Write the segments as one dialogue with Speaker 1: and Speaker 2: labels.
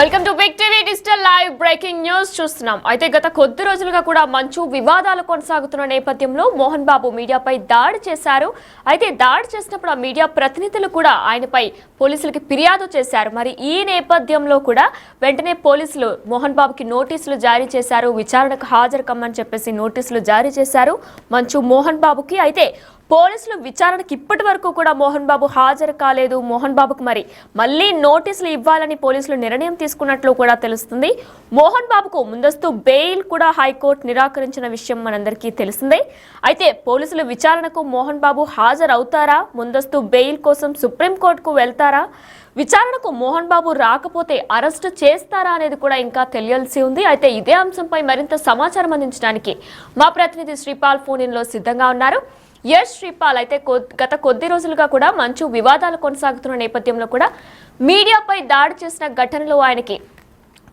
Speaker 1: Welcome to Big TV digital live breaking news చూస్తున్నాం. అయితే గత కొద్ది రోజులుగా కూడా మంచు వివాదాలు కొనసాగుతున్న నేపథ్యంలో మోహన్ బాబు మీడియాపై దాడి చేశారు. అయితే దాడి చేసినప్పుడు ఆ మీడియా ప్రతినిధులు కూడా ఆయనపై పోలీసులకి ఫిర్యాదు చేశారు. మరి ఈ నేపథ్యంలో కూడా వెంటనే పోలీసులు మోహన్ బాబుకి నోటీసులు జారీ చేశారు. విచారణకు హాజరు కమ్మని చెప్పేసి నోటీసులు జారీ చేశారు మంచు మోహన్ బాబుకి. అయితే పోలీసులు విచారణకు ఇప్పటి వరకు కూడా మోహన్ బాబు హాజరు కాలేదు. మోహన్ బాబుకు మరి మళ్ళీ నోటీసులు ఇవ్వాలని పోలీసులు నిర్ణయం తీసుకున్నట్లు కూడా తెలుస్తుంది. మోహన్ బాబుకు ముందస్తు బెయిల్ కూడా హైకోర్టు నిరాకరించిన విషయం మనందరికీ తెలిసిందే. అయితే పోలీసులు విచారణకు మోహన్ బాబు హాజరవుతారా, ముందస్తు బెయిల్ కోసం సుప్రీంకోర్టుకు వెళ్తారా, విచారణకు మోహన్ బాబు రాకపోతే అరెస్టు చేస్తారా అనేది కూడా ఇంకా తెలియాల్సి ఉంది. అయితే ఇదే అంశంపై మరింత సమాచారం అందించడానికి మా ప్రతినిధి శ్రీపాల్ ఫోన్ ఇన్ లో సిద్ధంగా ఉన్నారు. ఎస్ శ్రీపాల్, అయితే గత కొద్ది రోజులుగా కూడా మంచు వివాదాలు కొనసాగుతున్న నేపథ్యంలో కూడా మీడియాపై దాడి చేసిన ఘటనలో ఆయనకి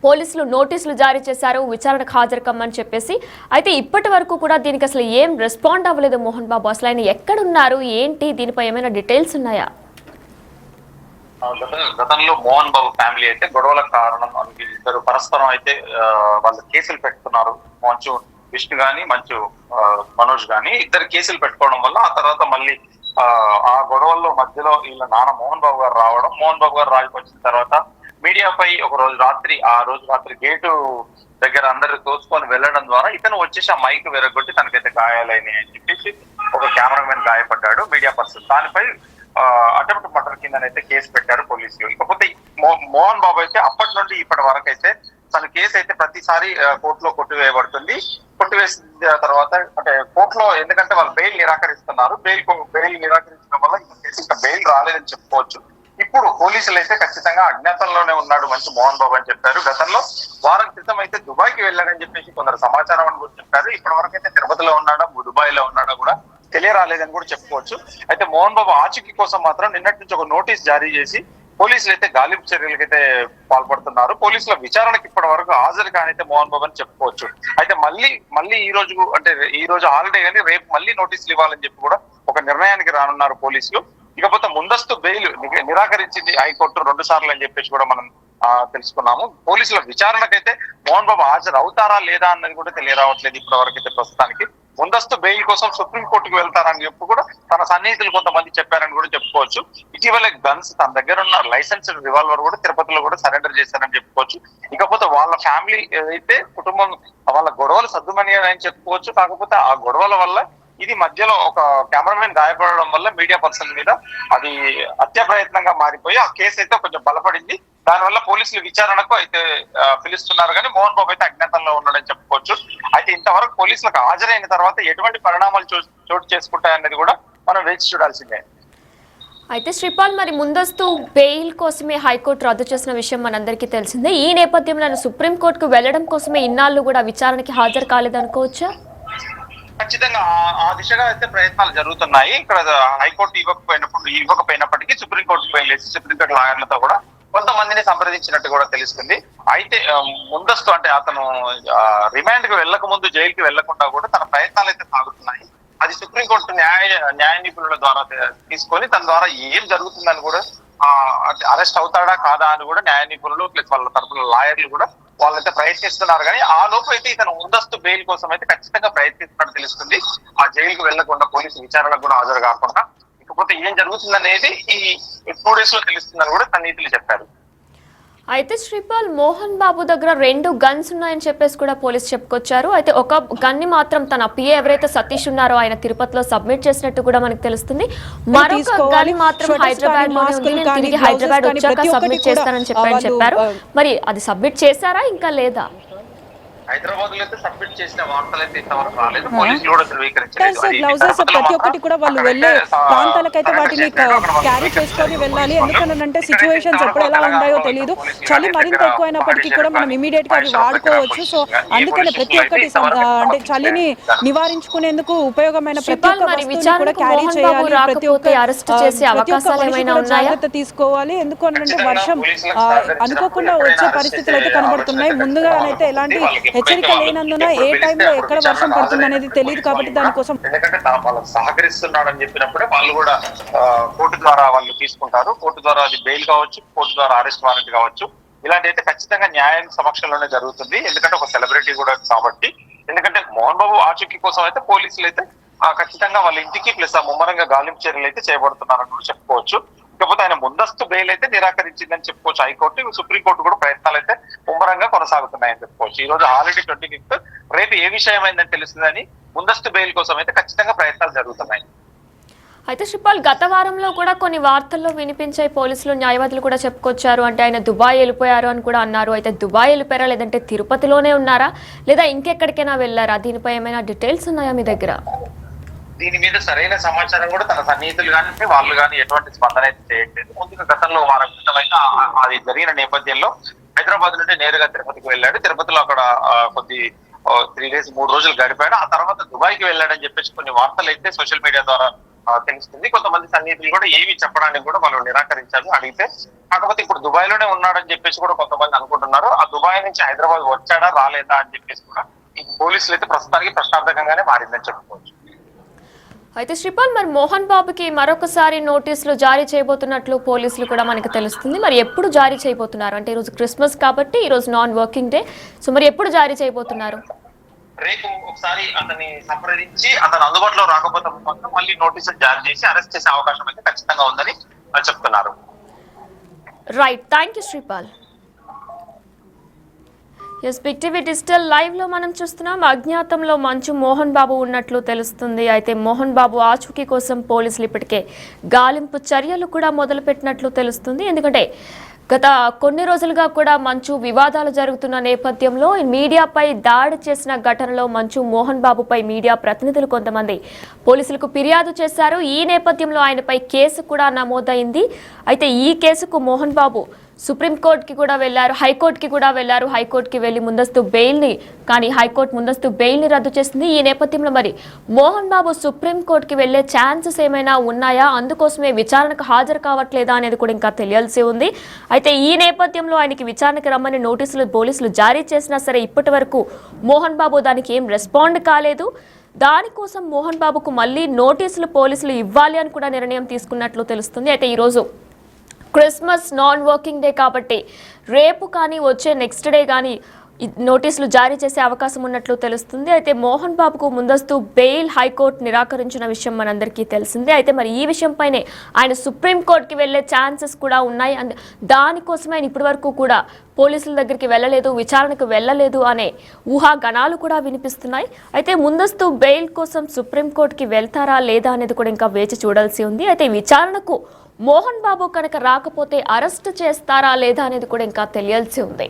Speaker 1: పోలీసులు నోటీసులు జారీ చేశారు, విచారణకు హాజరు కమ్మని చెప్పేసి. అయితే ఇప్పటి వరకు కూడా దీనికి అసలు ఏం రెస్పాండ్ అవ్వలేదు మోహన్ బాబు. అసలు ఆయన ఎక్కడున్నారు, ఏంటి, దీనిపై ఏమైనా డీటెయిల్స్ ఉన్నాయా?
Speaker 2: గతంలో మోహన్ బాబు ఫ్యామిలీ అయితే గొడవల కారణం ఇద్దరు పరస్పరం అయితే వాళ్ళు కేసులు పెట్టుకున్నారు. మంచు విష్ణు గాని మంచు మనోజ్ గాని ఇద్దరు కేసులు పెట్టుకోవడం వల్ల ఆ తర్వాత మళ్ళీ ఆ గొడవల్లో మధ్యలో వీళ్ళ నాన్న మోహన్ బాబు గారు రావడం, మోహన్ బాబు గారు రాజుకొచ్చిన తర్వాత మీడియాపై ఒక రోజు రాత్రి గేటు దగ్గర అందరు తోసుకొని వెళ్ళడం ద్వారా ఇతను వచ్చేసి ఆ మైక్ విరగొట్టి తనకైతే గాయాలైనాయి అని చెప్పేసి ఒక కెమెరామెన్ గాయపడ్డాడు మీడియా పర్సన్. దానిపై అటెంప్ట్ మర్డర్ కిందనైతే కేసు పెట్టారు పోలీసులు. ఇకపోతే మోహన్ బాబు అయితే అప్పటి నుండి ఇప్పటి వరకు అయితే తన కేసు అయితే ప్రతిసారి కోర్టులో కొట్టివేయబడుతుంది. కొట్టివేసిన తర్వాత అంటే కోర్టులో ఎందుకంటే వాళ్ళు బెయిల్ నిరాకరిస్తున్నారు. బెయిల్ నిరాకరించడం వల్ల కేసు ఇంకా బెయిల్ రాలేదని చెప్పుకోవచ్చు. ఇప్పుడు పోలీసులు అయితే ఖచ్చితంగా అజ్ఞాతంలోనే ఉన్నాడు మంచి మోహన్ బాబు అని చెప్పారు. గతంలో వారం క్రితం అయితే దుబాయ్కి వెళ్ళాడని చెప్పేసి కొందరు సమాచారం అని కూడా చెప్పారు. ఇప్పటి వరకు అయితే తిరుపతిలో ఉన్నాడా, దుబాయ్ లో ఉన్నాడా కూడా తెలియరాలేదని కూడా చెప్పుకోవచ్చు. అయితే మోహన్ బాబు ఆచూకీ కోసం మాత్రం నిన్నటి నుంచి ఒక నోటీస్ జారీ చేసి పోలీసులు అయితే గాలింపు చర్యలకైతే పాల్పడుతున్నారు. పోలీసుల విచారణకు ఇప్పటి వరకు హాజరు కానైతే మోహన్ బాబు అని చెప్పుకోవచ్చు. అయితే మళ్ళీ ఈ రోజు హాలిడే కానీ రేపు మళ్ళీ నోటీసులు ఇవ్వాలని చెప్పి కూడా ఒక నిర్ణయానికి రానున్నారు పోలీసులు. ఇకపోతే ముందస్తు బెయిల్ నిరాకరించింది హైకోర్టు 2 సార్లు అని చెప్పేసి కూడా మనం తెలుసుకున్నాము. పోలీసుల విచారణకైతే మోహన్ బాబు హాజరు అవుతారా లేదా అన్నది కూడా తెలియరావట్లేదు ఇప్పటి వరకు అయితే. ప్రస్తుతానికి ముందస్తు బెయిల్ కోసం సుప్రీంకోర్టుకు వెళ్తారని చెప్పి కూడా తన సన్నిహితులు కొంతమంది చెప్పారని కూడా చెప్పుకోవచ్చు. ఇటీవల గన్స్ తన దగ్గర ఉన్న లైసెన్స్డ్ రివాల్వర్ కూడా తిరుపతిలో కూడా సరెండర్ చేశారని చెప్పుకోవచ్చు. ఇకపోతే వాళ్ళ ఫ్యామిలీ అయితే కుటుంబం వాళ్ళ గొడవలు సద్దుమనియని చెప్పుకోవచ్చు. కాకపోతే ఆ గొడవల వల్ల ఇది మధ్యలో ఒక కెమెరామెన్ గాయపడడం వల్ల మీడియా పర్సన్ మీద అది హత్య ప్రయత్నంగా మారిపోయి ఆ కేసు అయితే కొంచెం బలపడింది. దానివల్ల పోలీసులు విచారణకు అయితే పిలుస్తున్నారు కానీ మోహన్ బాబు అయితే అజ్ఞాతంలో ఉన్నాడని చెప్పుకోవచ్చు. అయితే ఇంతవరకు పోలీసులకు హాజరైన తర్వాత ఎటువంటి పరిణామాలు చోటు చేసుకుంటాయన్నది కూడా మనం వేచి చూడాల్సిందే.
Speaker 1: అయితే శ్రీపాల్, మరి ముందస్తు బెయిల్ కోసమే హైకోర్టు రద్దు చేసిన విషయం మనందరికీ తెలిసిందే. ఈ నేపథ్యంలో ఆయన సుప్రీంకోర్టుకు వెళ్లడం కోసమే ఇన్నాళ్ళు కూడా విచారణకి హాజరు కాలేదనుకోవచ్చా?
Speaker 2: ఖచ్చితంగా ఆ దిశగా అయితే ప్రయత్నాలు జరుగుతున్నాయి. ఇక్కడ హైకోర్టు ఇవ్వకపోయినప్పటికీ సుప్రీంకోర్టుకు వెళ్ళేసి సుప్రీంకోర్టు లాయర్లతో కూడా కొంతమందిని సంప్రదించినట్టు కూడా తెలుస్తుంది. అయితే ముందస్తు అంటే అతను రిమాండ్ కు వెళ్లక ముందు జైలుకి వెళ్లకుండా కూడా తన ప్రయత్నాలు అయితే సాగుతున్నాయి. అది సుప్రీంకోర్టు న్యాయ నిపుణుల ద్వారా తీసుకొని తన ద్వారా ఏం జరుగుతుందని కూడా అరెస్ట్ అవుతాడా కాదా అని కూడా న్యాయ నిపుణులు ప్లస్ వాళ్ళ తరపున లాయర్లు కూడా వాళ్ళైతే ప్రయత్నిస్తున్నారు. కానీ ఆ లోపు అయితే ఇతను ముందస్తు బెయిల్ కోసం అయితే ఖచ్చితంగా ప్రయత్నిస్తున్నట్టు తెలుస్తుంది. ఆ జైలుకు వెళ్లకుండా పోలీసు విచారణకు కూడా హాజరు కాకుండా ఇకపోతే ఏం జరుగుతుందనేది ఈ 2 days లో తెలుస్తుందని కూడా సన్నిహితులు చెప్పారు.
Speaker 1: అయితే శ్రీపాల్, మోహన్ బాబు దగ్గర 2 గన్స్ ఉన్నాయని చెప్పేసి కూడా పోలీసు చెప్పుకొచ్చారు. అయితే ఒక గన్ని మాత్రం తన పిఏ ఎవరైతే సతీష్ ఉన్నారో ఆయన తిరుపతిలో సబ్మిట్ చేసినట్టు కూడా మనకు తెలుస్తుంది. మరొక గన్ మాత్రం హైదరాబాద్ లోనే ఉంది, నేను తిరిగి హైదరాబాద్ వచ్చాక సబ్మిట్ చేస్తానని చెప్పారు. మరి అది సబ్మిట్ చేశారా ఇంకా లేదా?
Speaker 2: హైదరాబాద్ లో అయితే సబ్మిట్ చేసిన వార్తలు అయితే ఇంతవరకు రాలేదు. పోలీసులు కూడా ధృవీకరించలేదు.
Speaker 3: గ్లౌజెస్ ప్రతి ఒక్కటి కూడా వాళ్ళు వెళ్ళే ప్రాంతాలకైతే వాటిని క్యారీ చేసుకొని వెళ్ళాలి. ఎందుకనంటే సిచ్యువేషన్స్ ఎప్పుడు ఎలా ఉన్నాయో తెలియదు. చలి మరింత ఎక్కువైనప్పటికీ కూడా మనం ఇమీడియట్ గా అవి వాడుకోవచ్చు. సో అందుకనే ప్రతి ఒక్కటి అంటే చలిని నివారించుకునేందుకు ఉపయోగమైన ప్రతి ఒక్క వస్తువుని కూడా క్యారీ చేయాలి. ప్రతి ఒక్క జాగ్రత్త తీసుకోవాలి. ఎందుకనంటే వర్షం అనుకోకుండా వచ్చే పరిస్థితులు అయితే కనబడుతున్నాయి. ముందుగానైతే ఎలాంటి హెచ్చరిక లేనందున ఏ టైంలో ఎక్కడ వర్షం పడుతుంది అనేది తెలియదు. కాబట్టి దానికోసం
Speaker 2: ఎందుకంటే వాళ్ళకి సహకరిస్తున్నాడని చెప్పినప్పుడే వాళ్ళు కూడా కోర్టు ద్వారా వాళ్ళు తీసుకుంటారు. కోర్టు ద్వారా అది బెయిల్ కావచ్చు, కోర్టు ద్వారా అరెస్ట్ వారెంట్ కావచ్చు. ఇలాంటి అయితే ఖచ్చితంగా న్యాయం సమక్షంలోనే జరుగుతుంది. ఎందుకంటే ఒక సెలబ్రిటీ కూడా కాబట్టి. ఎందుకంటే మోహన్ బాబు ఆచూకీ కోసం అయితే పోలీసులు అయితే ఖచ్చితంగా వాళ్ళ ఇంటికి ప్లస్ ఆ ముమ్మరంగా గాలింపు చర్యలు అయితే చేయబడుతున్నారని కూడా చెప్పుకోవచ్చు. ఇకపోతే ఆయన ముందస్తు బెయిల్ అయితే నిరాకరించిందని చెప్పుకోవచ్చు హైకోర్టు. సుప్రీంకోర్టు కూడా ప్రయత్నాలు అయితే ముమ్మరంగా కొనసాగుతున్నాయని చెప్పుకోవచ్చు. ఈ రోజు ఆల్రెడీ 25th, రేపు ఏ విషయం అయిందని తెలుస్తుందని ముందస్తు బెయిల్ కోసం అయితే ఖచ్చితంగా ప్రయత్నాలు జరుగుతున్నాయి.
Speaker 1: అయితే శ్రీపాల్, గత వారంలో కూడా కొన్ని వార్తల్లో వినిపించే పోలీసులు న్యాయవాదులు కూడా చెప్పుకొచ్చారు. అంటే ఆయన దుబాయ్ వెళ్ళిపోయారు అని కూడా అన్నారు. అయితే దుబాయ్ వెళ్ళిపోయారా, లేదంటే తిరుపతిలోనే ఉన్నారా, లేదా ఇంకెక్కడికైనా వెళ్ళారా? దీనిపై ఏమైనా డీటెయిల్స్ ఉన్నాయా మీ దగ్గర?
Speaker 2: దీని మీద సరైన సమాచారం కూడా తన సన్నిహితులు కానీ వాళ్ళు కానీ ఎటువంటి స్పందన అయితే చేయట్లేదు. ముందుగా గతంలో వారం క్రితం అయితే అది జరిగిన నేపథ్యంలో హైదరాబాద్ నుండి నేరుగా తిరుపతికి వెళ్ళాడు. తిరుపతిలో అక్కడ 3 days 3 రోజులు గడిపాడు. ఆ తర్వాత దుబాయ్కి వెళ్ళాడని చెప్పేసి కొన్ని వార్తలు అయితే సోషల్ మీడియా ద్వారా తెలుస్తుంది. కొంతమంది సన్నిహితులు కూడా ఏమి చెప్పడానికి కూడా వాళ్ళు నిరాకరించారు అడిగితే. కాకపోతే ఇప్పుడు దుబాయ్ లోనే ఉన్నాడని చెప్పేసి కూడా కొంతమంది అనుకుంటున్నారు. ఆ దుబాయ్ నుంచి హైదరాబాద్ వచ్చాడా రాలేదా అని చెప్పేసి కూడా ఈ పోలీసులు అయితే ప్రస్తుతానికి ప్రశ్నార్థకంగానే మారిందని చెప్పుకోవచ్చు.
Speaker 1: అయితే శ్రీపాల్, మరి మోహన్ బాబుకి మరొకసారి నోటీసులు జారీ చేయబోతున్నట్లు పోలీసులు కూడా మనకు తెలుస్తుంది. మరి ఎప్పుడు జారీ చేయబోతున్నారు? అంటే ఈరోజు క్రిస్మస్ కాబట్టి ఈరోజు నాన్ వర్కింగ్ డే. సో మరి ఎప్పుడు జారీ చేయబోతున్నారు?
Speaker 2: రేపు ఒకసారి అతన్ని సంప్రదించి అతను అందుబాటులో రాకపోతే మాత్రం మళ్ళీ నోటీసులు జారీ చేసి అరెస్ట్ చేసే అవకాశం అయితే ఖచ్చితంగా ఉందని చెప్తున్నారు.
Speaker 1: Right, thank you Sripal. Yes, Big TV digital live లో మనం చూస్తున్నాం. అజ్ఞాతంలో మంచు మోహన్ బాబు ఉన్నట్లు తెలుస్తుంది. అయితే మోహన్ బాబు ఆచూకీ కోసం పోలీసులు ఇప్పటికే గాలింపు చర్యలు కూడా మొదలుపెట్టినట్లు తెలుస్తుంది. ఎందుకంటే గత కొన్ని రోజులుగా కూడా మంచు వివాదాలు జరుగుతున్న నేపథ్యంలో మీడియాపై దాడి చేసిన ఘటనలో మంచు మోహన్ బాబుపై మీడియా ప్రతినిధులు కొంతమంది పోలీసులకు ఫిర్యాదు చేశారు. ఈ నేపథ్యంలో ఆయనపై కేసు కూడా నమోదైంది. అయితే ఈ కేసుకు మోహన్ బాబు సుప్రీంకోర్టుకి కూడా వెళ్లారు, హైకోర్టుకి కూడా వెళ్లారు. హైకోర్టుకి వెళ్లి ముందస్తు బెయిల్ని కానీ హైకోర్టు ముందస్తు బెయిల్ని రద్దు చేసింది. ఈ నేపథ్యంలో మరి మోహన్ బాబు సుప్రీంకోర్టుకి వెళ్లే ఛాన్సెస్ ఏమైనా ఉన్నాయా, అందుకోసమే విచారణకు హాజరు కావట్లేదా అనేది కూడా ఇంకా తెలియాల్సి ఉంది. అయితే ఈ నేపథ్యంలో ఆయనకి విచారణకు రమ్మని నోటీసులు పోలీసులు జారీ చేసినా సరే ఇప్పటి వరకు మోహన్ బాబు దానికి ఏం రెస్పాండ్ కాలేదు. దానికోసం మోహన్ బాబుకు మళ్ళీ నోటీసులు పోలీసులు ఇవ్వాలి అని కూడా నిర్ణయం తీసుకున్నట్లు తెలుస్తుంది. అయితే ఈరోజు క్రిస్మస్ నాన్ వర్కింగ్ డే కాబట్టి రేపు కానీ వచ్చే నెక్స్ట్ డే కానీ నోటీసులు జారీ చేసే అవకాశం ఉన్నట్లు తెలుస్తుంది. అయితే మోహన్ బాబుకు ముందస్తు బెయిల్ హైకోర్టు నిరాకరించిన విషయం మనందరికీ తెలిసిందే. అయితే మరి ఈ విషయంపైనే ఆయన సుప్రీంకోర్టుకి వెళ్లే ఛాన్సెస్ కూడా ఉన్నాయి. దానికోసమే ఆయన ఇప్పటి వరకు కూడా పోలీసుల దగ్గరికి వెళ్ళలేదు, విచారణకు వెళ్ళలేదు అనే ఊహాగణాలు కూడా వినిపిస్తున్నాయి. అయితే ముందస్తు బెయిల్ కోసం సుప్రీంకోర్టుకి వెళ్తారా లేదా అనేది కూడా ఇంకా వేచి చూడాల్సి ఉంది. అయితే విచారణకు మోహన్ బాబు కనుక రాకపోతే అరెస్ట్ చేస్తారా లేదా అనేది కూడా ఇంకా తెలియాల్సి ఉంది.